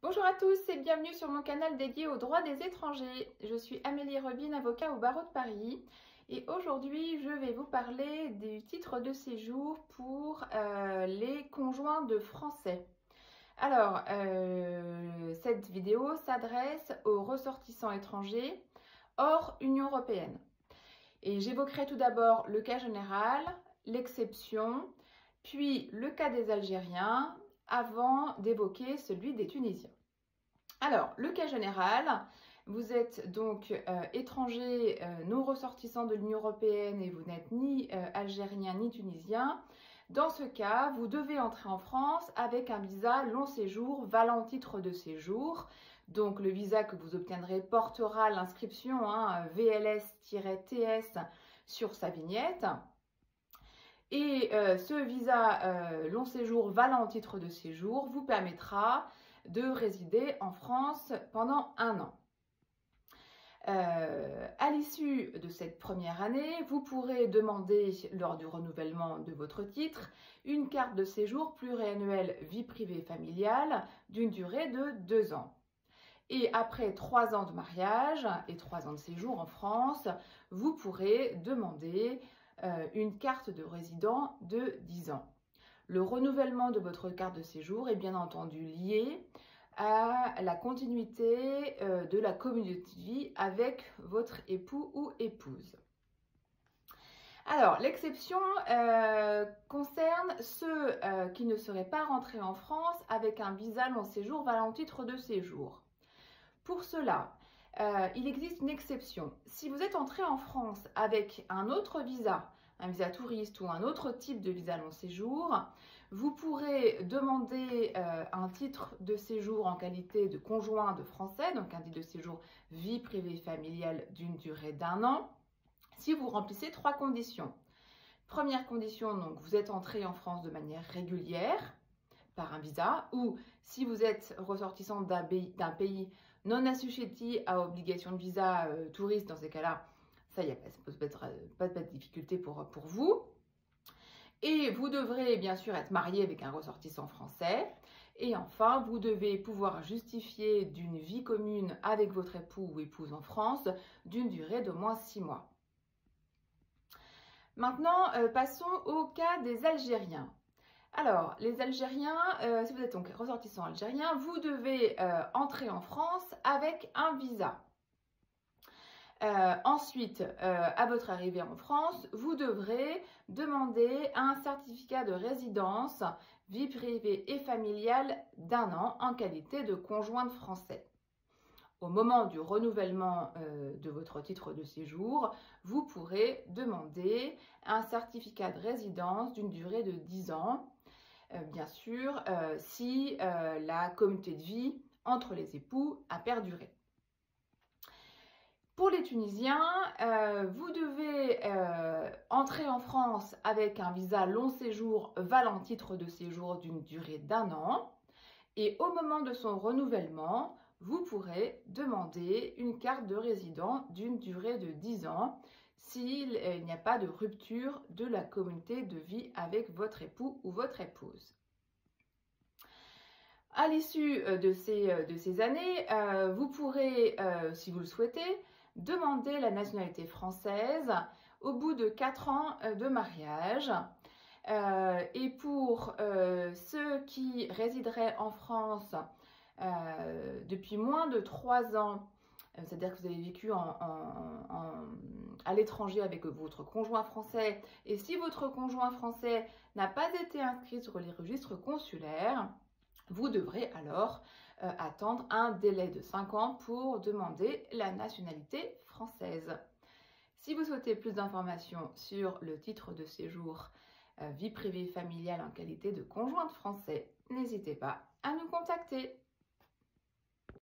Bonjour à tous et bienvenue sur mon canal dédié aux droits des étrangers. Je suis Amélie Rebine, avocat au barreau de Paris et aujourd'hui je vais vous parler du titre de séjour pour les conjoints de Français. Alors, cette vidéo s'adresse aux ressortissants étrangers hors Union européenne. Et j'évoquerai tout d'abord le cas général, l'exception, puis le cas des Algériens, avant d'évoquer celui des Tunisiens. Alors, le cas général, vous êtes donc étranger, non ressortissant de l'Union européenne et vous n'êtes ni algérien ni tunisien. Dans ce cas, vous devez entrer en France avec un visa long séjour valant titre de séjour. Donc, le visa que vous obtiendrez portera l'inscription VLS-TS sur sa vignette. Et ce visa long séjour valant titre de séjour vous permettra de résider en France pendant 1 an. À l'issue de cette première année, vous pourrez demander, lors du renouvellement de votre titre, une carte de séjour pluriannuelle vie privée familiale d'une durée de 2 ans. Et après 3 ans de mariage et 3 ans de séjour en France, vous pourrez demander une carte de résident de 10 ans. Le renouvellement de votre carte de séjour est bien entendu lié à la continuité de la communauté de vie avec votre époux ou épouse. Alors, l'exception concerne ceux qui ne seraient pas rentrés en France avec un visa long séjour valant titre de séjour. Pour cela, il existe une exception. Si vous êtes entré en France avec un autre visa, un visa touriste ou un autre type de visa long séjour, vous pourrez demander un titre de séjour en qualité de conjoint de Français, donc un titre de séjour vie privée familiale d'une durée d'1 an, si vous remplissez 3 conditions. Première condition, donc vous êtes entré en France de manière régulière par un visa, ou si vous êtes ressortissant d'un pays non assujetti à obligation de visa touriste, dans ces cas-là, ça y est, ça ne pose pas de difficulté pour vous. Et vous devrez bien sûr être marié avec un ressortissant français. Et enfin, vous devez pouvoir justifier d'une vie commune avec votre époux ou épouse en France d'une durée d'au moins 6 mois. Maintenant, passons au cas des Algériens. Alors, les Algériens, si vous êtes donc ressortissant algérien, vous devez entrer en France avec un visa. Ensuite, à votre arrivée en France, vous devrez demander un certificat de résidence, vie privée et familiale d'1 an en qualité de conjoint de français. Au moment du renouvellement de votre titre de séjour, vous pourrez demander un certificat de résidence d'une durée de 10 ans, bien sûr, si la communauté de vie entre les époux a perduré. Pour les Tunisiens, vous devez entrer en France avec un visa long séjour valant titre de séjour d'une durée d'1 an. Et au moment de son renouvellement, vous pourrez demander une carte de résident d'une durée de 10 ans s'il n'y a pas de rupture de la communauté de vie avec votre époux ou votre épouse. À l'issue de ces années, vous pourrez, si vous le souhaitez, demander la nationalité française au bout de 4 ans de mariage. Et pour ceux qui résideraient en France depuis moins de 3 ans, c'est-à-dire que vous avez vécu à l'étranger avec votre conjoint français, et si votre conjoint français n'a pas été inscrit sur les registres consulaires, vous devrez alors attendre un délai de 5 ans pour demander la nationalité française. Si vous souhaitez plus d'informations sur le titre de séjour vie privée familiale en qualité de conjoint de français, n'hésitez pas à nous contacter.